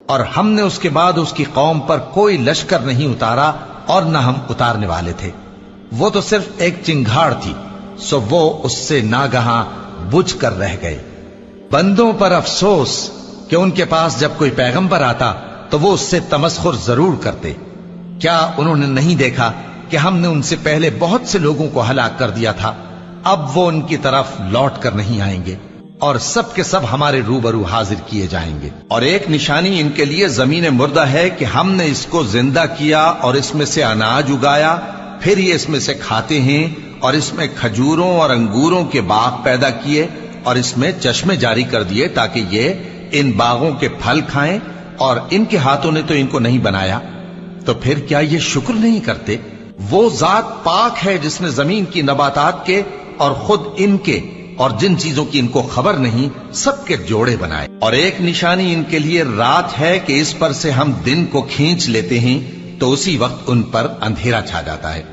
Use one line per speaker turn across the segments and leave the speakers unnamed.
اور ہم نے اس کے بعد اس کی قوم پر کوئی لشکر نہیں اتارا اور نہ ہم اتارنے والے تھے، وہ تو صرف ایک چنگھاڑ تھی، سو وہ اس سے ناگہاں بجھ کر رہ گئے۔ بندوں پر افسوس کہ ان کے پاس جب کوئی پیغمبر آتا تو وہ اس سے تمسخر ضرور کرتے۔ کیا انہوں نے نہیں دیکھا کہ ہم نے ان سے پہلے بہت سے لوگوں کو ہلاک کر دیا تھا؟ اب وہ ان کی طرف لوٹ کر نہیں آئیں گے اور سب کے سب ہمارے روبرو حاضر کیے جائیں گے۔ اور ایک نشانی ان کے لیے زمین مردہ ہے کہ ہم نے اس کو زندہ کیا اور اس میں سے اناج اگایا، پھر یہ اس میں سے کھاتے ہیں، اور اس میں کھجوروں اور انگوروں کے باغ پیدا کیے اور اس میں چشمے جاری کر دیے تاکہ یہ ان باغوں کے پھل کھائیں، اور ان کے ہاتھوں نے تو ان کو نہیں بنایا، تو پھر کیا یہ شکر نہیں کرتے؟ وہ ذات پاک ہے جس نے زمین کی نباتات کے اور خود ان کے اور جن چیزوں کی ان کو خبر نہیں سب کے جوڑے بنائے۔ اور ایک نشانی ان کے لیے رات ہے کہ اس پر سے ہم دن کو کھینچ لیتے ہیں تو اسی وقت ان پر اندھیرا چھا جاتا ہے،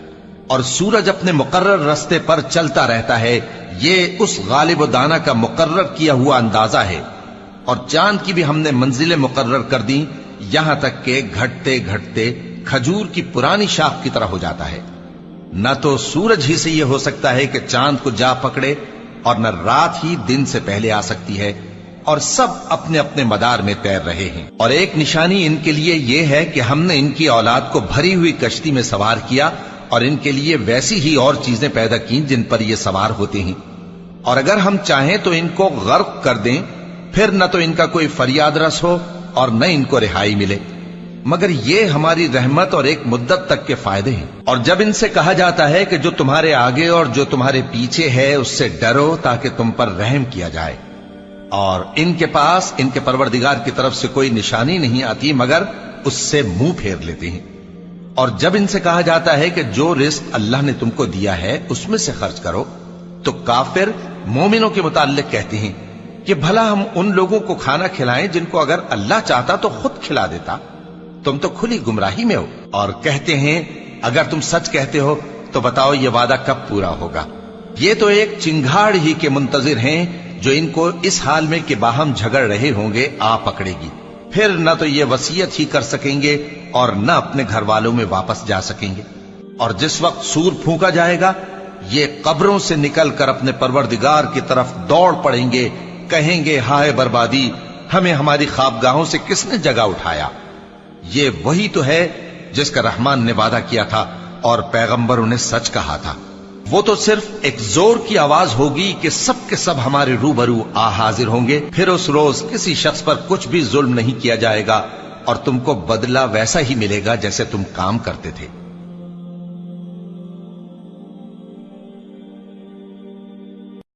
اور سورج اپنے مقرر رستے پر چلتا رہتا ہے، یہ اس غالب و دانا کا مقرر کیا ہوا اندازہ ہے۔ اور چاند کی بھی ہم نے منزلیں مقرر کر دی، یہاں تک کہ گھٹتے گھٹتے کھجور کی پرانی شاخ کی طرح ہو جاتا ہے۔ نہ تو سورج ہی سے یہ ہو سکتا ہے کہ چاند کو جا پکڑے، اور نہ رات ہی دن سے پہلے آ سکتی ہے، اور سب اپنے اپنے مدار میں تیر رہے ہیں۔ اور ایک نشانی ان کے لیے یہ ہے کہ ہم نے ان کی اولاد کو بھری ہوئی کشتی میں سوار کیا اور ان کے لیے ویسی ہی اور چیزیں پیدا کی جن پر یہ سوار ہوتے ہیں، اور اگر ہم چاہیں تو ان کو غرق کر دیں، پھر نہ تو ان کا کوئی فریاد رس ہو اور نہ ان کو رہائی ملے، مگر یہ ہماری رحمت اور ایک مدت تک کے فائدے ہیں۔ اور جب ان سے کہا جاتا ہے کہ جو تمہارے آگے اور جو تمہارے پیچھے ہے اس سے ڈرو تاکہ تم پر رحم کیا جائے، اور ان کے پاس ان کے پروردگار کی طرف سے کوئی نشانی نہیں آتی مگر اس سے منہ پھیر لیتے ہیں۔ اور جب ان سے کہا جاتا ہے کہ جو رزق اللہ نے تم کو دیا ہے اس میں سے خرچ کرو، تو کافر مومنوں کے متعلق کہتے ہیں کہ بھلا ہم ان لوگوں کو کھانا کھلائیں جن کو اگر اللہ چاہتا تو خود کھلا دیتا، تم تو کھلی گمراہی میں ہو۔ اور کہتے ہیں اگر تم سچ کہتے ہو تو بتاؤ یہ وعدہ کب پورا ہوگا؟ یہ تو ایک چنگھاڑ ہی کے منتظر ہیں جو ان کو اس حال میں کہ باہم جھگڑ رہے ہوں گے آ پکڑے گی، پھر نہ تو یہ وصیت ہی کر سکیں گے اور نہ اپنے گھر والوں میں واپس جا سکیں گے۔ اور جس وقت سور پھونکا جائے گا یہ قبروں سے نکل کر اپنے پروردگار کی طرف دوڑ پڑیں گے، کہیں گے ہائے بربادی، ہمیں ہماری خوابگاہوں سے کس نے جگہ اٹھایا؟ یہ وہی تو ہے جس کا رحمان نے وعدہ کیا تھا اور پیغمبروں نے سچ کہا تھا۔ وہ تو صرف ایک زور کی آواز ہوگی کہ سب کے سب ہمارے روبرو آ حاضر ہوں گے، پھر اس روز کسی شخص پر کچھ بھی ظلم نہیں کیا جائے گا اور تم کو بدلہ ویسا ہی ملے گا جیسے تم کام کرتے تھے۔